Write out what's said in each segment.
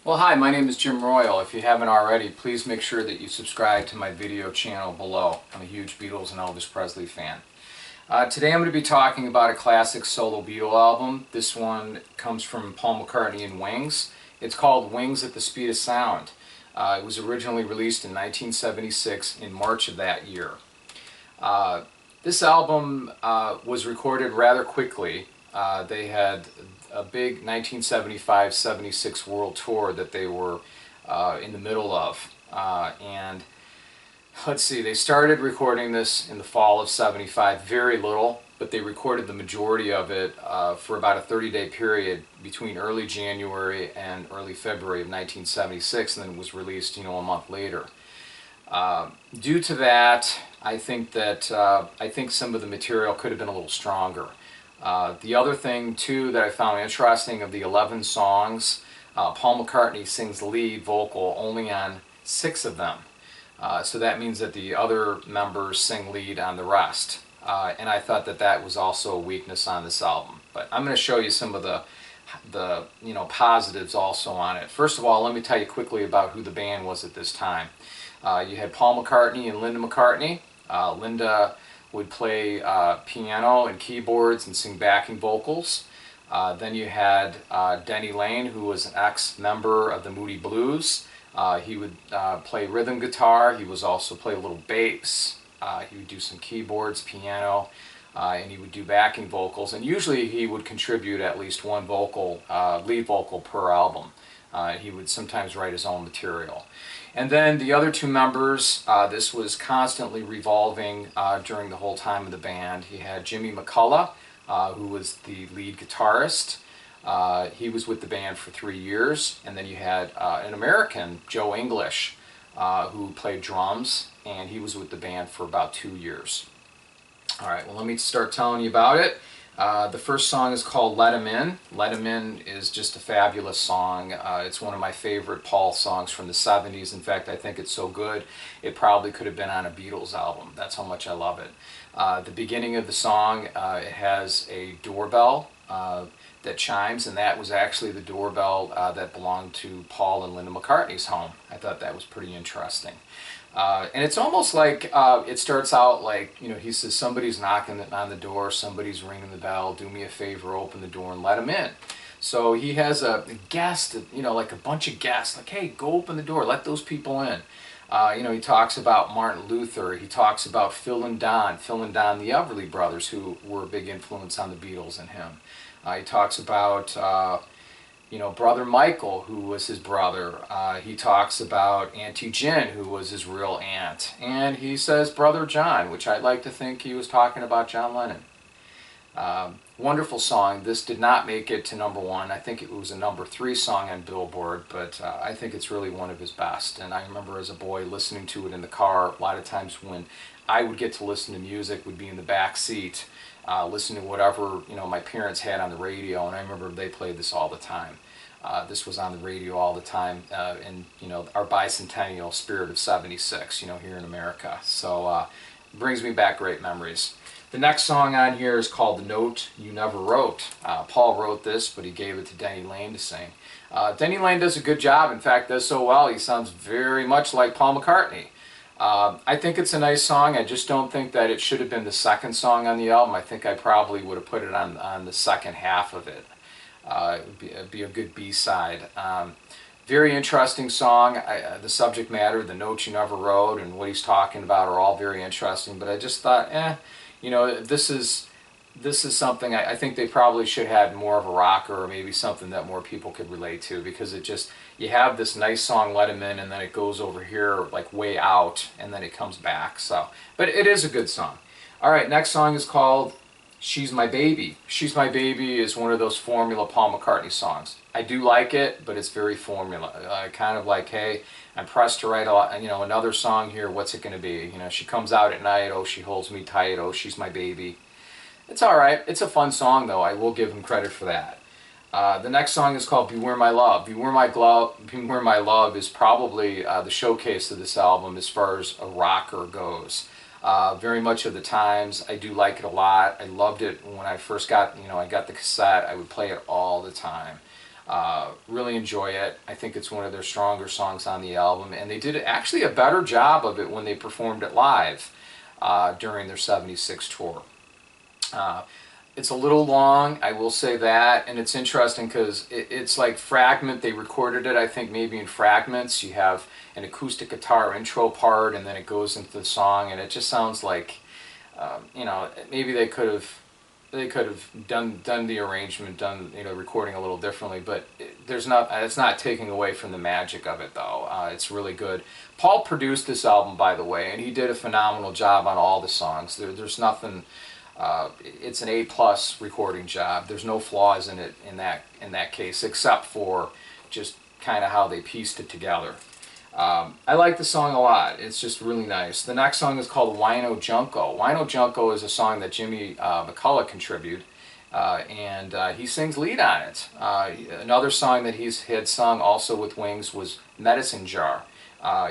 Well, hi, my name is Jim Royal. If you haven't already, please make sure that you subscribe to my video channel below. I'm a huge Beatles and Elvis Presley fan. Today I'm going to be talking about a classic solo Beatle album. This one comes from Paul McCartney and Wings. It's called Wings at the Speed of Sound. It was originally released in 1976 in March of that year. This album was recorded rather quickly. They had a big 1975-76 world tour that they were in the middle of. And let's see, they started recording this in the fall of 75, very little, but they recorded the majority of it for about a 30-day period between early January and early February of 1976, and then it was released, a month later. Due to that, I think some of the material could have been a little stronger. The other thing, too, that I found interesting, of the 11 songs, Paul McCartney sings lead vocal only on 6 of them. So that means that the other members sing lead on the rest. And I thought that that was also a weakness on this album. But I'm going to show you some of the positives also on it. First of all, let me tell you quickly about who the band was at this time. You had Paul McCartney and Linda McCartney. Linda would play piano and keyboards and sing backing vocals. Then you had Denny Laine, who was an ex-member of the Moody Blues. He would play rhythm guitar. He was also play a little bass. He would do some keyboards, piano, and he would do backing vocals. And usually he would contribute at least one vocal, lead vocal per album. He would sometimes write his own material. And then the other 2 members, this was constantly revolving during the whole time of the band. He had Jimmy McCullough, who was the lead guitarist. He was with the band for 3 years. And then you had an American, Joe English, who played drums, and he was with the band for about 2 years. All right, well, let me start telling you about it. The first song is called Let 'Em In. Let 'Em In is just a fabulous song. It's one of my favorite Paul songs from the 70s. In fact, I think it's so good, it probably could have been on a Beatles album. That's how much I love it. The beginning of the song, it has a doorbell that chimes, and that was actually the doorbell that belonged to Paul and Linda McCartney's home. I thought that was pretty interesting. And it's almost like it starts out like, he says, somebody's knocking on the door, somebody's ringing the bell, do me a favor, open the door and let him in. So he has a guest, like a bunch of guests, like, hey, go open the door, let those people in. He talks about Martin Luther, he talks about Phil and Don, the Everly Brothers, who were a big influence on the Beatles and him. He talks about Brother Michael, who was his brother. He talks about Auntie Jin, who was his real aunt. And he says Brother John, which I'd like to think he was talking about John Lennon. Wonderful song. This did not make it to #1. I think it was a #3 song on Billboard, but I think it's really one of his best. And I remember as a boy listening to it in the car. A lot of times when I would get to listen to music, would be in the back seat, listening to whatever my parents had on the radio, and I remember they played this all the time. This was on the radio all the time in our bicentennial spirit of 76, here in America. So it brings me back great memories. The next song on here is called The Note You Never Wrote. Paul wrote this, but he gave it to Denny Laine to sing. Denny Laine does a good job. In fact, does so well, he sounds very much like Paul McCartney. I think it's a nice song. I just don't think that it should have been the second song on the album. I think I probably would have put it on the second half of it. It would be a good B-side. Very interesting song. The subject matter, the notes you never wrote, and what he's talking about are all very interesting. But I just thought, this is something I think they probably should have more of a rocker, or maybe something that more people could relate to, because you have this nice song, Let 'Em In, and then it goes over here like way out, and then it comes back. So, but it is a good song. All right, next song is called She's My Baby. She's My Baby is one of those formula Paul McCartney songs. I do like it, but it's very formula. Kind of like, hey, I'm pressed to write another song here. What's it going to be? She comes out at night. Oh, she holds me tight. Oh, she's my baby. It's all right. It's a fun song, though. I will give him credit for that. The next song is called Beware My Love. Beware My Love is probably the showcase of this album as far as a rocker goes. Very much of the times. I do like it a lot. I loved it when I first got, I got the cassette. I would play it all the time. Really enjoy it. I think it's one of their stronger songs on the album, and they did actually a better job of it when they performed it live during their '76 tour. It's a little long, I will say that, and it's interesting because it's like fragment. They recorded it, I think, maybe in fragments. You have an acoustic guitar intro part, and then it goes into the song, and it just sounds like, you know, maybe they could have done the arrangement, recording a little differently, but it's not taking away from the magic of it, though. It's really good. Paul produced this album, by the way, and he did a phenomenal job on all the songs. There's nothing. It's an A+ recording job. There's no flaws in it in that case, except for just kind of how they pieced it together. I like the song a lot. It's just really nice. The next song is called Wino Junko. Wino Junko is a song that Jimmy McCullough contributed, and he sings lead on it. Another song that he's had sung also with Wings was Medicine Jar.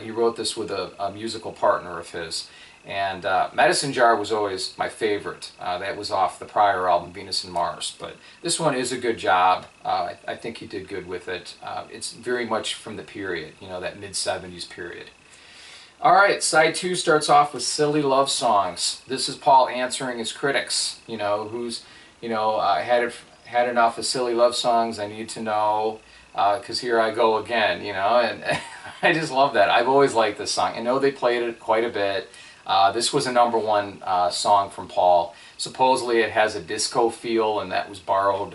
He wrote this with a musical partner of his. And Medicine Jar was always my favorite. That was off the prior album, Venus and Mars. But this one is a good job. I think he did good with it. It's very much from the period, you know, that mid-'70s period. All right, side 2 starts off with Silly Love Songs. This is Paul answering his critics, you know, who's, you know, had enough of silly love songs, I need to know, because here I go again, you know, and I just love that. I've always liked this song. I know they played it quite a bit. This was a #1 song from Paul. Supposedly it has a disco feel, and that was borrowed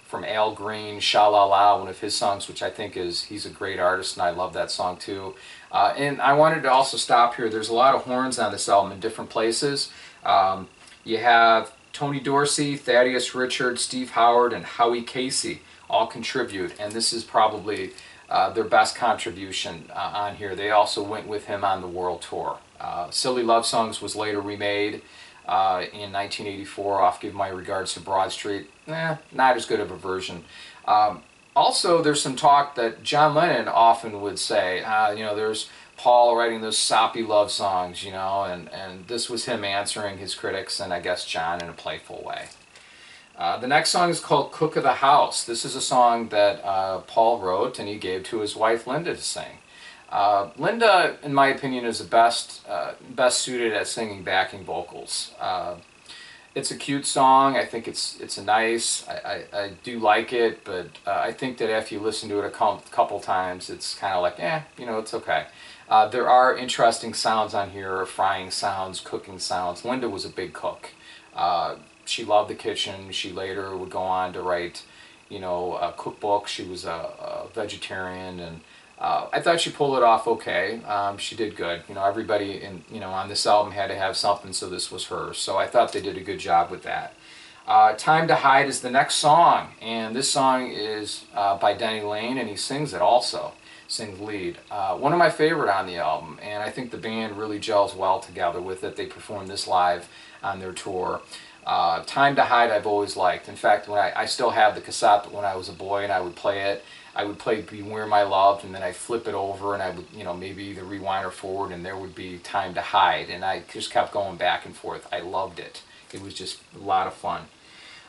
from Al Green, Sha La La, one of his songs, which I think he's a great artist, and I love that song too. And I wanted to also stop here. There's a lot of horns on this album in different places. You have Tony Dorsey, Thaddeus Richard, Steve Howard, and Howie Casey all contribute, and this is probably their best contribution on here. They also went with him on the world tour. Silly Love Songs was later remade in 1984 off Give My Regards to Broad Street. Not as good of a version. Also, there's some talk that John Lennon often would say, you know, there's Paul writing those soppy love songs, you know, and this was him answering his critics and I guess John in a playful way. The next song is called Cook of the House. This is a song that Paul wrote and he gave to his wife Linda to sing. Linda, in my opinion, is the best suited at singing backing vocals. It's a cute song. I think it's nice. I do like it, but I think that if you listen to it a couple times, it's kind of like, you know, it's okay. There are interesting sounds on here, frying sounds, cooking sounds. Linda was a big cook. She loved the kitchen. She later would go on to write, you know, a cookbook. She was a vegetarian, and I thought she pulled it off okay. She did good. You know, everybody on this album had to have something, so this was hers. So I thought they did a good job with that. Time to Hide is the next song, and this song is by Denny Lane, and he sings it also. Sings lead. One of my favorite on the album, and I think the band really gels well together with it. They performed this live on their tour. Time to Hide I've always liked. In fact, when I still have the cassette, but when I was a boy and I would play it, I would play Beware My Love, and then I'd flip it over, and I would, you know, maybe either rewind or forward, and there would be Time to Hide, and I just kept going back and forth. I loved it. It was just a lot of fun.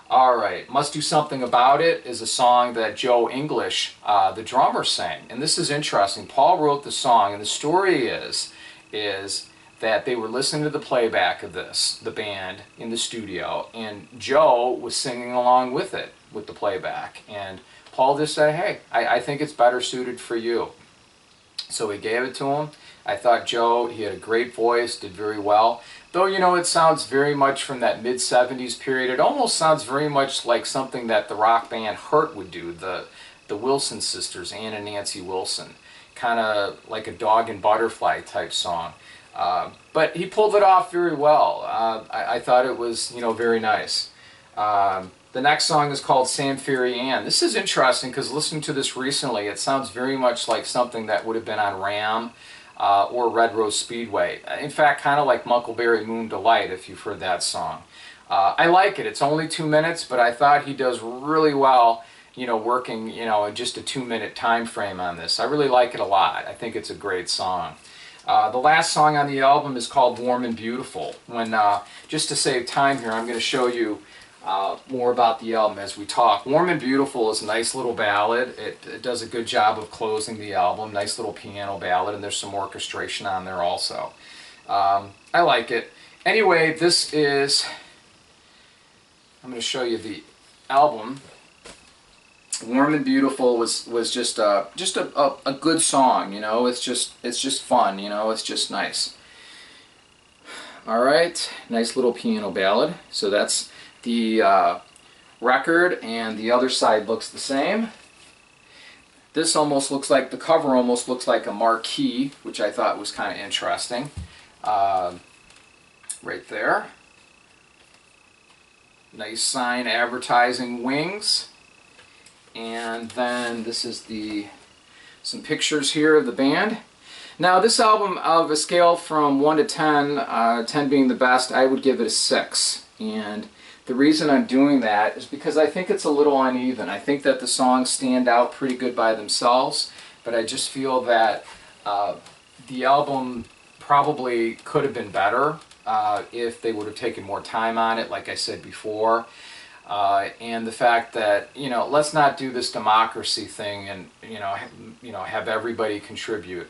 All right, Must Do Something About It is a song that Joe English, the drummer, sang, and this is interesting. Paul wrote the song, and the story is that they were listening to the playback of this, the band, in the studio, and Joe was singing along with it, with the playback, and Paul just said, hey, I think it's better suited for you. So he gave it to him. I thought Joe, he had a great voice, did very well. Though, you know, it sounds very much from that mid-'70s period. It almost sounds very much like something that the rock band Hurt would do, the Wilson sisters, Ann and Nancy Wilson. Kind of like a Dog and Butterfly type song. But he pulled it off very well. I thought it was, you know, very nice. The next song is called Sam Ferry Ann. This is interesting because listening to this recently, it sounds very much like something that would have been on Ram or Red Rose Speedway. In fact, kind of like Muckleberry Moon Delight, if you've heard that song. I like it. It's only 2 minutes, but I thought he does really well, you know, working, you know, in just a 2-minute time frame on this. I really like it a lot. I think it's a great song. The last song on the album is called Warm and Beautiful. When just to save time here, I'm going to show you more about the album as we talk. Warm and Beautiful is a nice little ballad. It does a good job of closing the album. Nice little piano ballad, and there's some orchestration on there also. I like it. Anyway, this is, I'm going to show you the album. Warm and Beautiful was just a good song, you know. It's just fun, you know. It's just nice. All right, nice little piano ballad. So that's the record, and the other side looks the same. This almost looks like, the cover almost looks like a marquee, which I thought was kind of interesting. Right there. Nice sign advertising Wings. And then this is some pictures here of the band. Now this album, of a scale from 1 to 10, 10 being the best, I would give it a 6. And the reason I'm doing that is because I think it's a little uneven. I think that the songs stand out pretty good by themselves, but I just feel that the album probably could have been better if they would have taken more time on it, like I said before. And the fact that, you know, let's not do this democracy thing and, you know, have everybody contribute.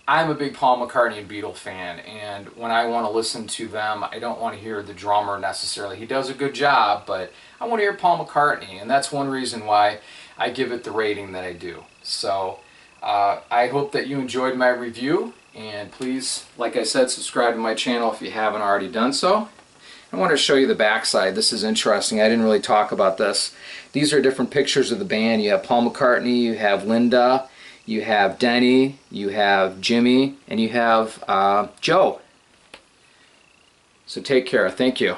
I'm a big Paul McCartney and Beatles fan, and when I want to listen to them, I don't want to hear the drummer necessarily. He does a good job, but I want to hear Paul McCartney, and that's one reason why I give it the rating that I do. So I hope that you enjoyed my review, and please, like I said, subscribe to my channel if you haven't already done so. I want to show you the backside. This is interesting. I didn't really talk about this. These are different pictures of the band. You have Paul McCartney, you have Linda, you have Denny, you have Jimmy, and you have Joe. So take care. Thank you.